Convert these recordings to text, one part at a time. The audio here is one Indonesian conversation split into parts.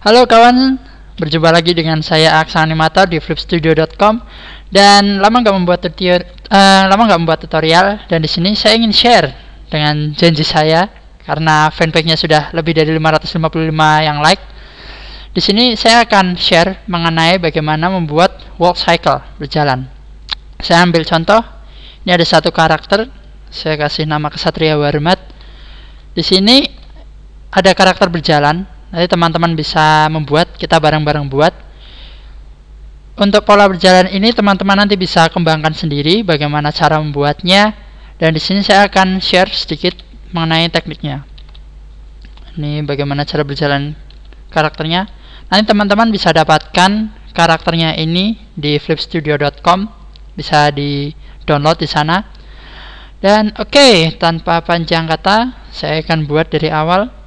Halo kawan, berjumpa lagi dengan saya Aksa Animator di flipstudio.com. Dan lama nggak membuat tutorial, dan di sini saya ingin share dengan janji saya karena fanpage-nya sudah lebih dari 555 yang like. Di sini saya akan share mengenai bagaimana membuat walk cycle berjalan. Saya ambil contoh, ini ada satu karakter, saya kasih nama Ksatria Warmat. Di sini ada karakter berjalan. Nanti teman-teman bisa membuat, kita bareng-bareng buat. Untuk pola berjalan ini teman-teman nanti bisa kembangkan sendiri bagaimana cara membuatnya, dan di sini saya akan share sedikit mengenai tekniknya. Ini bagaimana cara berjalan karakternya. Nanti teman-teman bisa dapatkan karakternya ini di flipstudio.com, bisa di-download di sana. Dan oke, tanpa panjang kata, saya akan buat dari awal.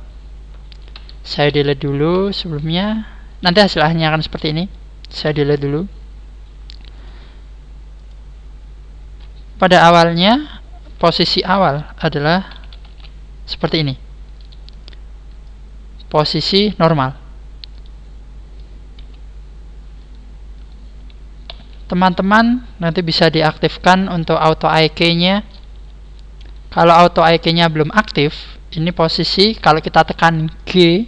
Saya delete dulu sebelumnya, nanti hasilnya akan seperti ini. Saya delete dulu. Pada awalnya, posisi awal adalah seperti ini, posisi normal. Teman-teman nanti bisa diaktifkan untuk auto IK nya. Kalau auto IK nya belum aktif, ini posisi kalau kita tekan G,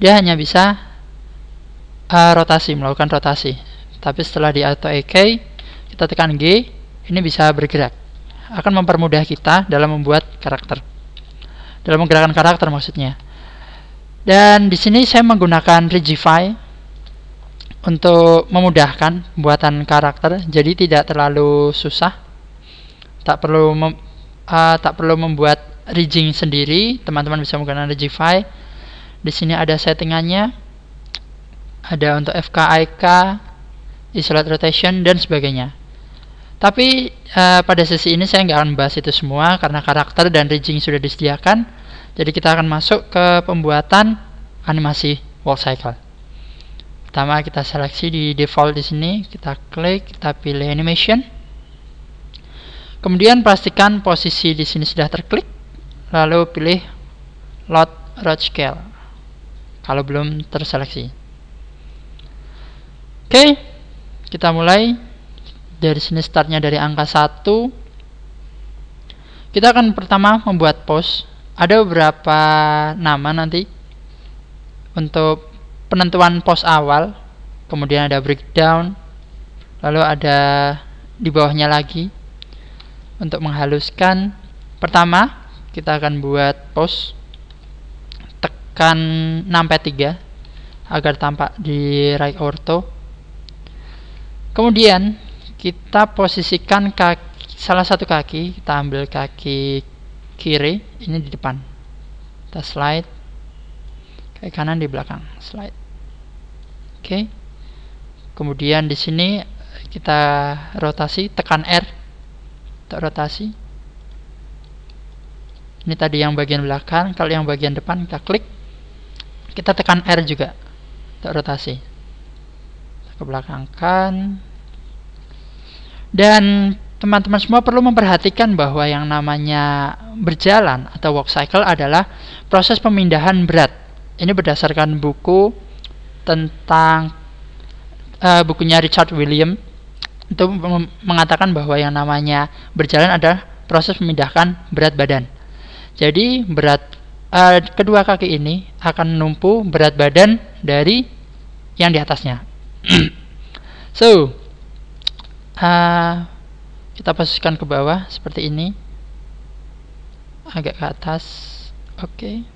dia hanya bisa melakukan rotasi. Tapi setelah di auto IK kita tekan G, ini bisa bergerak. Akan mempermudah kita dalam membuat karakter, dalam menggerakkan karakter maksudnya. Dan di sini saya menggunakan Regify untuk memudahkan pembuatan karakter, jadi tidak terlalu susah. Tak perlu membuat rigging sendiri, teman-teman bisa menggunakan Regify. Di sini ada settingannya, ada untuk FKIK, isolate rotation, dan sebagainya. Tapi pada sesi ini saya nggak akan membahas itu semua karena karakter dan rigging sudah disediakan. Jadi kita akan masuk ke pembuatan animasi walk cycle. Pertama kita seleksi di default di sini, kita klik, kita pilih animation. Kemudian pastikan posisi di sini sudah terklik, lalu pilih load road scale kalau belum terseleksi. Oke, kita mulai dari sini. Startnya dari angka 1. Kita akan pertama membuat pose. Ada beberapa nama nanti untuk penentuan pose awal, kemudian ada breakdown, lalu ada di bawahnya lagi untuk menghaluskan. Pertama kita akan buat pose, tekan 6P3 agar tampak di right ortho. Kemudian kita posisikan salah satu kaki, kita ambil kaki kiri, ini di depan, kita slide, kaki kanan di belakang, slide. Oke. Kemudian di sini kita rotasi, tekan R untuk rotasi. Ini tadi yang bagian belakang, kalau yang bagian depan kita klik, kita tekan R juga untuk rotasi, ke belakangkan. Dan teman-teman semua perlu memperhatikan bahwa yang namanya berjalan atau walk cycle adalah proses pemindahan berat. Ini berdasarkan buku tentang bukunya Richard William, itu mengatakan bahwa yang namanya berjalan adalah proses memindahkan berat badan. Jadi berat kedua kaki ini akan menumpu berat badan dari yang di atasnya. So kita posisikan ke bawah seperti ini, agak ke atas. Oke.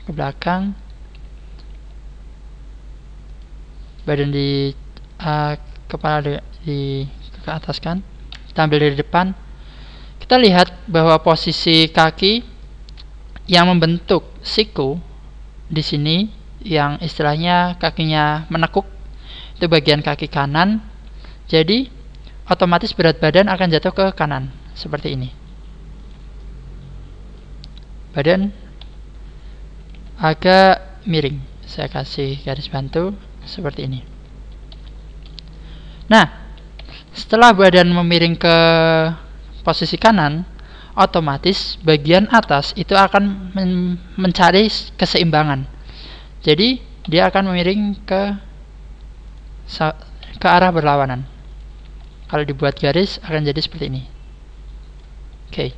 Ke belakang, badan di kepala di ke atas kan. Kita ambil dari depan. Kita lihat bahwa posisi kaki yang membentuk siku di sini, yang istilahnya kakinya menekuk, itu bagian kaki kanan. Jadi otomatis berat badan akan jatuh ke kanan seperti ini. Badan agak miring, saya kasih garis bantu seperti ini. Nah, setelah badan memiring ke posisi kanan, otomatis bagian atas itu akan mencari keseimbangan. Jadi dia akan miring ke arah berlawanan. Kalau dibuat garis akan jadi seperti ini. Oke.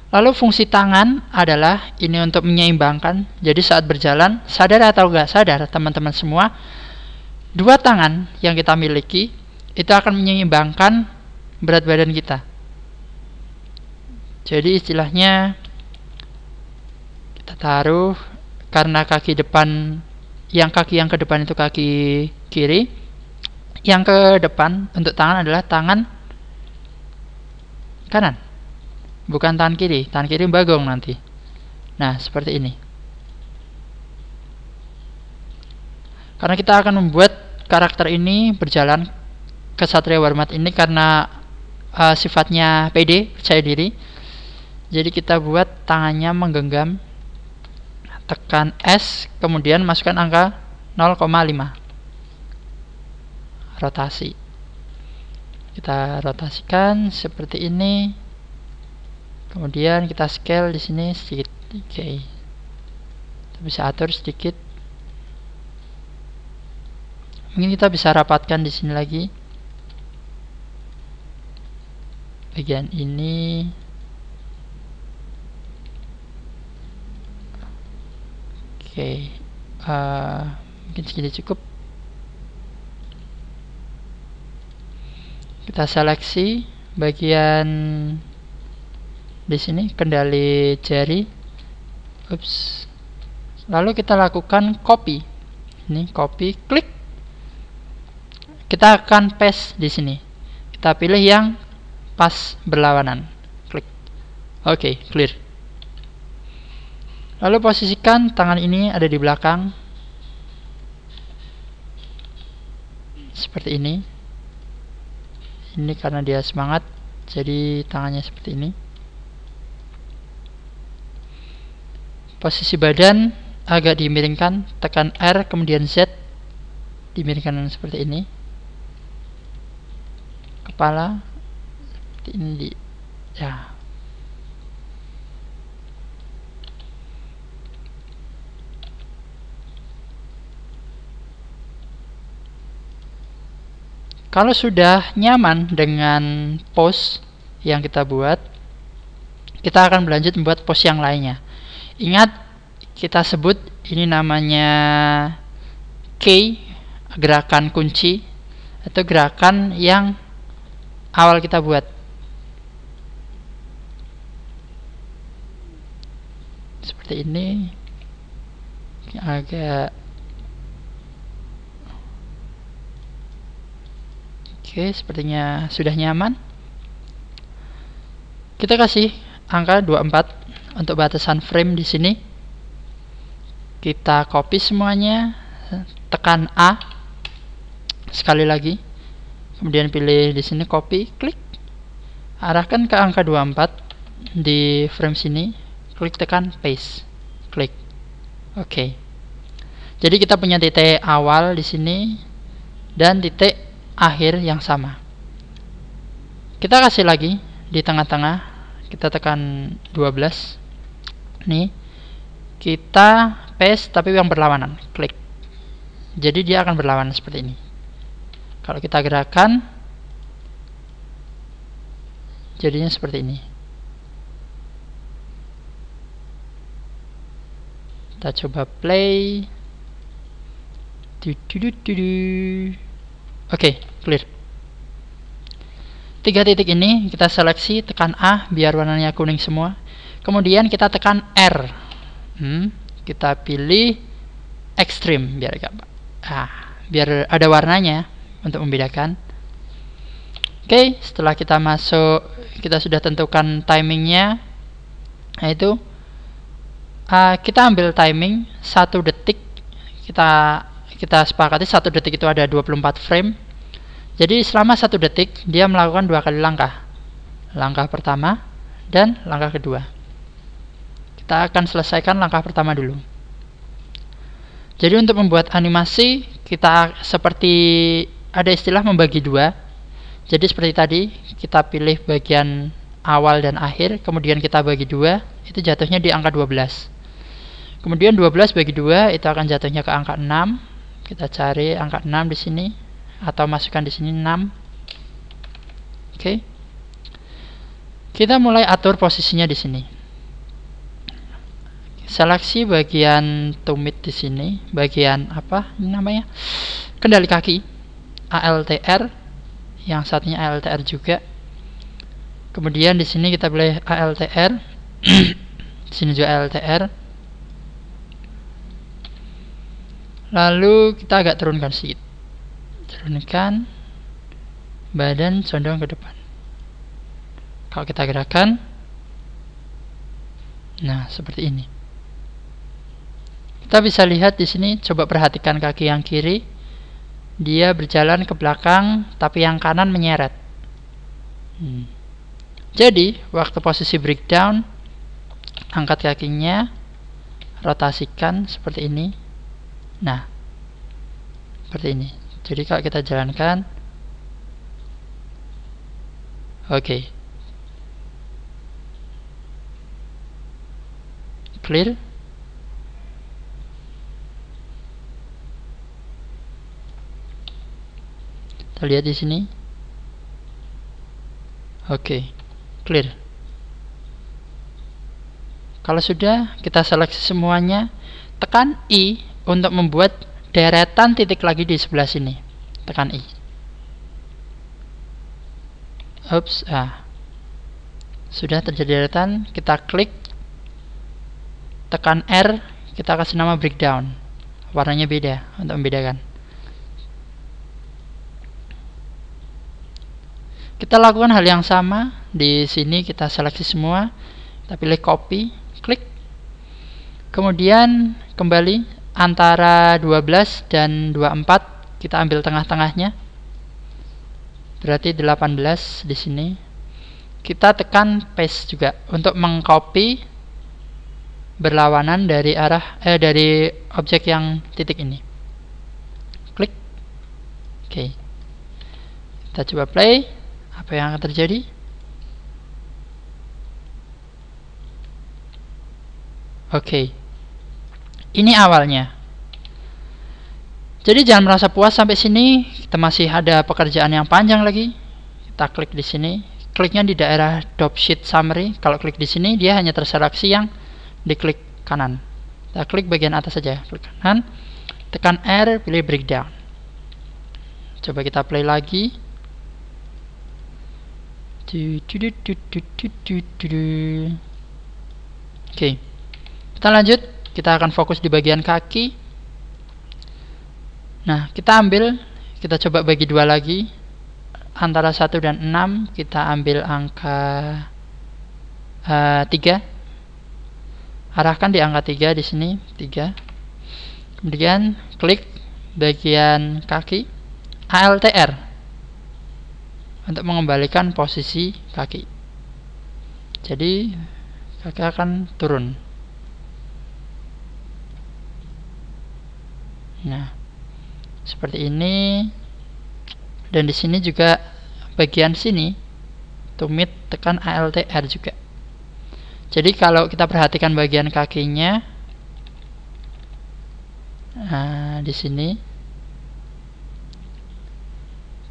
Lalu fungsi tangan adalah ini untuk menyeimbangkan. Jadi saat berjalan, sadar atau enggak sadar teman-teman semua, dua tangan yang kita miliki itu akan menyeimbangkan berat badan kita. Jadi istilahnya kita taruh, karena kaki yang ke depan itu kaki kiri, yang ke depan untuk tangan adalah tangan kanan, bukan tangan kiri. Tangan kiri bagong nanti. Nah, seperti ini. Karena kita akan membuat karakter ini berjalan, Ksatria Warmat ini karena sifatnya pede, percaya diri. Jadi kita buat tangannya menggenggam, tekan S, kemudian masukkan angka 0,5. Rotasi. Kita rotasikan seperti ini. Kemudian kita scale di sini sedikit. Oke. Kita bisa atur sedikit. Mungkin kita bisa rapatkan di sini lagi. Bagian ini. Oke. Mungkin segini cukup. Kita seleksi bagian di sini, kendali jari. Ups. Lalu kita lakukan copy. Ini copy, klik. Kita akan paste di sini. Kita pilih yang pas berlawanan. Klik. Oke, clear. Lalu posisikan tangan ini ada di belakang. Seperti ini. Ini karena dia semangat, jadi tangannya seperti ini. Posisi badan agak dimiringkan, tekan R kemudian Z, dimiringkan seperti ini. Kepala seperti ini. Ya. Kalau sudah nyaman dengan pose yang kita buat, kita akan berlanjut membuat pose yang lainnya. Ingat, kita sebut ini namanya K, gerakan kunci, atau gerakan yang awal kita buat. Seperti ini. Agak oke, sepertinya sudah nyaman. Kita kasih angka 24 untuk batasan frame di sini. Kita copy semuanya, tekan A sekali lagi. Kemudian pilih di sini copy, klik. Arahkan ke angka 24 di frame sini, klik tekan paste. Klik. Oke. Jadi kita punya titik awal di sini dan titik akhir yang sama. Kita kasih lagi di tengah-tengah, kita tekan 12. Nih, kita paste tapi yang berlawanan, klik. Jadi dia akan berlawanan seperti ini. Kalau kita gerakan, jadinya seperti ini. Kita coba play. Oke, clear. 3 titik ini kita seleksi, tekan A biar warnanya kuning semua. Kemudian kita tekan R. Kita pilih extreme biar biar ada warnanya untuk membedakan. Oke, setelah kita masuk, kita sudah tentukan timingnya. Nah itu kita ambil timing 1 detik. Kita sepakati 1 detik itu ada 24 frame. Jadi selama 1 detik dia melakukan 2 kali langkah. Langkah pertama dan langkah kedua. Kita akan selesaikan langkah pertama dulu. Jadi untuk membuat animasi kita seperti ada istilah membagi 2. Jadi seperti tadi, kita pilih bagian awal dan akhir, kemudian kita bagi 2, itu jatuhnya di angka 12. Kemudian 12 bagi 2 itu akan jatuhnya ke angka 6. Kita cari angka 6 di sini atau masukkan di sini 6. Oke. Kita mulai atur posisinya di sini. Seleksi bagian tumit di sini, bagian apa ini namanya? Kendali kaki, ALTR, yang satunya ALTR juga. Kemudian di sini kita pilih ALTR, di sini juga ALTR. Lalu kita agak turunkan sedikit, turunkan, badan condong ke depan. Kalau kita gerakan, nah seperti ini. Kita bisa lihat di sini, coba perhatikan kaki yang kiri, dia berjalan ke belakang, tapi yang kanan menyeret. Jadi, waktu posisi breakdown, angkat kakinya, rotasikan seperti ini. Nah, seperti ini. Jadi kalau kita jalankan, oke. Clear. Kita lihat di sini. Oke, clear. Kalau sudah, kita seleksi semuanya. Tekan I untuk membuat deretan titik lagi di sebelah sini. Tekan I. Oops, sudah terjadi deretan. Kita klik, tekan R, kita kasih nama breakdown. Warnanya beda untuk membedakan. Kita lakukan hal yang sama di sini. Kita seleksi semua, kita pilih copy, klik, kemudian kembali antara 12 dan 24, kita ambil tengah-tengahnya, berarti 18 di sini. Kita tekan paste juga untuk mengcopy berlawanan dari arah dari objek yang titik ini. Klik, oke. Kita coba play. Apa yang akan terjadi? Oke. Ini awalnya. Jadi jangan merasa puas sampai sini. Kita masih ada pekerjaan yang panjang lagi. Kita klik di sini. Kliknya di daerah Top Sheet Summary. Kalau klik di sini, dia hanya terseleksi yang diklik kanan. Kita klik bagian atas saja. Klik kanan. Tekan R, pilih breakdown. Coba kita play lagi. Oke, kita lanjut. Kita akan fokus di bagian kaki. Nah, kita ambil, kita coba bagi 2 lagi. Antara 1 dan 6, kita ambil angka 3. Arahkan di angka 3 di sini, 3. Kemudian klik bagian kaki, ALTR, untuk mengembalikan posisi kaki. Jadi kaki akan turun. Nah, seperti ini. Dan di sini juga bagian sini tumit, tekan ALTR juga. Jadi kalau kita perhatikan bagian kakinya, nah di sini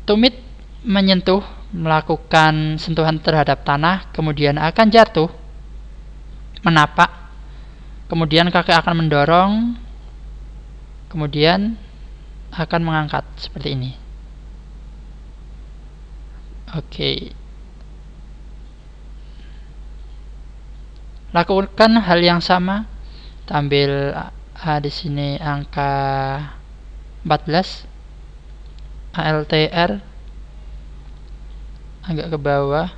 tumit menyentuh, melakukan sentuhan terhadap tanah, kemudian akan jatuh, menapak, kemudian kaki akan mendorong, kemudian akan mengangkat seperti ini. Oke. Lakukan hal yang sama. Kita ambil di sini angka 14, ALTR, agak ke bawah.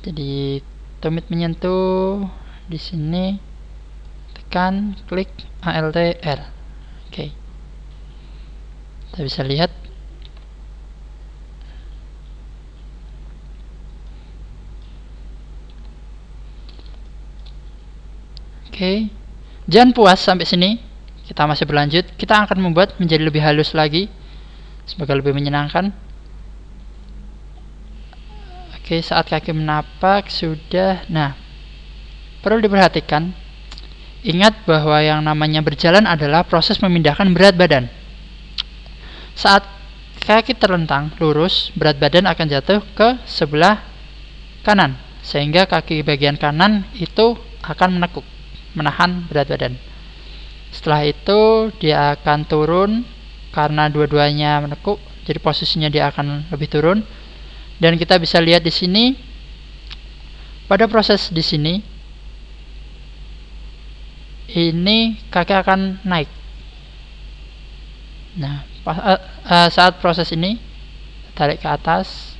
Jadi tumit menyentuh di sini, tekan, klik ALTR. Oke. Kita bisa lihat. Oke. Jangan puas sampai sini. Kita masih berlanjut. Kita akan membuat menjadi lebih halus lagi semoga lebih menyenangkan. Oke, saat kaki menapak sudah. Nah, perlu diperhatikan, ingat bahwa yang namanya berjalan adalah proses memindahkan berat badan. Saat kaki terlentang lurus, berat badan akan jatuh ke sebelah kanan, sehingga kaki bagian kanan itu akan menekuk, menahan berat badan. Setelah itu dia akan turun karena dua-duanya menekuk, jadi posisinya dia akan lebih turun. Dan kita bisa lihat di sini, pada proses di sini, ini kaki akan naik. Nah, saat proses ini tarik ke atas,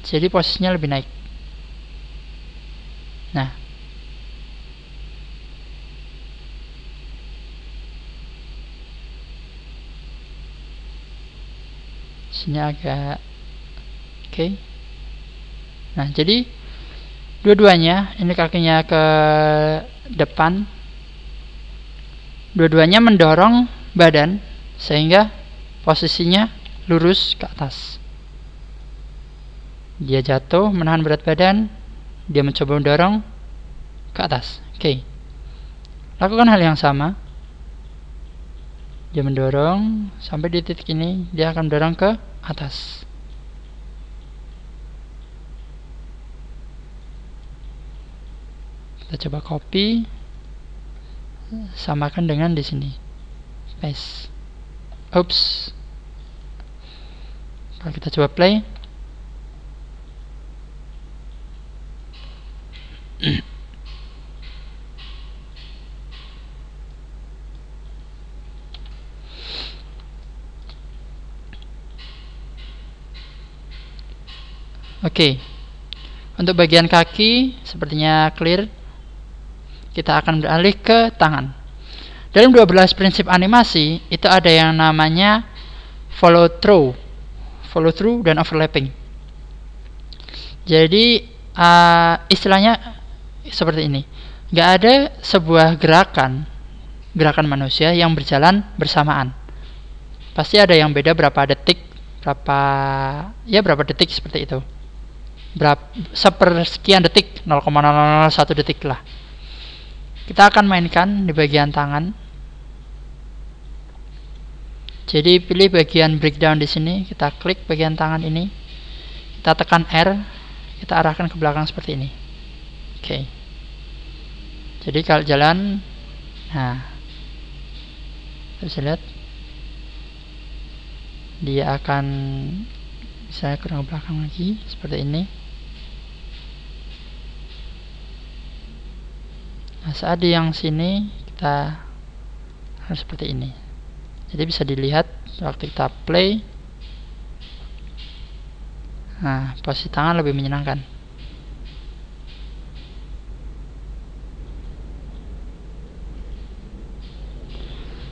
jadi posisinya lebih naik. Nah, sini agak oke. Nah, jadi dua-duanya, ini kakinya ke depan, dua-duanya mendorong badan sehingga posisinya lurus ke atas. Dia jatuh, menahan berat badan, dia mencoba mendorong ke atas. Oke. Lakukan hal yang sama. Dia mendorong sampai di titik ini, dia akan mendorong ke atas. Kita coba copy, samakan dengan di sini, paste. Oops. Kalau kita coba play, oke. Untuk bagian kaki sepertinya clear. Kita akan beralih ke tangan. Dalam 12 prinsip animasi itu ada yang namanya follow through dan overlapping. Jadi istilahnya seperti ini. Gak ada sebuah gerakan manusia yang berjalan bersamaan. Pasti ada yang beda berapa detik seperti itu. Sepersekian detik, 0,001 detik lah. Kita akan mainkan di bagian tangan. Jadi pilih bagian breakdown di sini, kita klik bagian tangan ini, kita tekan R, kita arahkan ke belakang seperti ini. Oke. Jadi kalau jalan, nah, bisa lihat, dia akan bisa ke belakang lagi seperti ini. Nah, saat di yang sini kita harus seperti ini. Jadi bisa dilihat waktu kita play. Nah, posisi tangan lebih menyenangkan.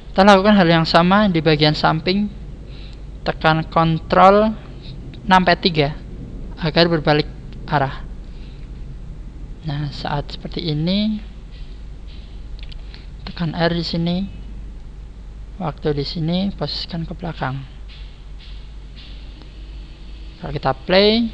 Kita lakukan hal yang sama di bagian samping. Tekan Ctrl 6P3 agar berbalik arah. Nah, saat seperti ini, tekan R di sini. Waktu di sini posisikan ke belakang. Kalau kita play,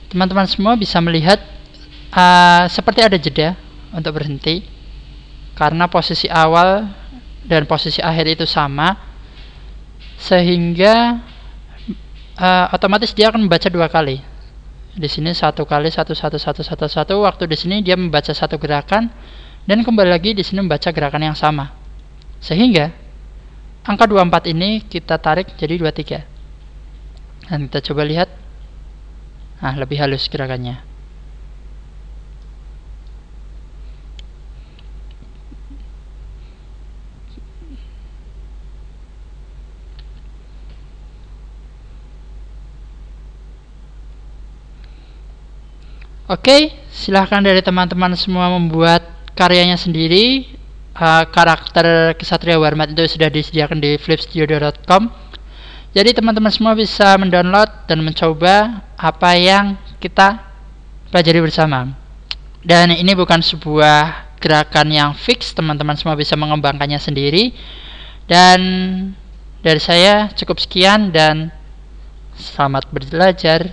teman-teman semua bisa melihat seperti ada jeda untuk berhenti, karena posisi awal dan posisi akhir itu sama, sehingga otomatis dia akan membaca dua kali. Di sini satu kali, satu. Waktu di sini dia membaca satu gerakan, dan kembali lagi di sini membaca gerakan yang sama, sehingga angka 24 ini kita tarik jadi 23. Dan kita coba lihat, nah, lebih halus gerakannya. Oke, silahkan dari teman-teman semua membuat karyanya sendiri. Karakter Ksatria Warmat itu sudah disediakan di flipstudio.com. Jadi teman-teman semua bisa mendownload dan mencoba apa yang kita pelajari bersama. Dan ini bukan sebuah gerakan yang fix, teman-teman semua bisa mengembangkannya sendiri. Dan dari saya cukup sekian dan selamat belajar.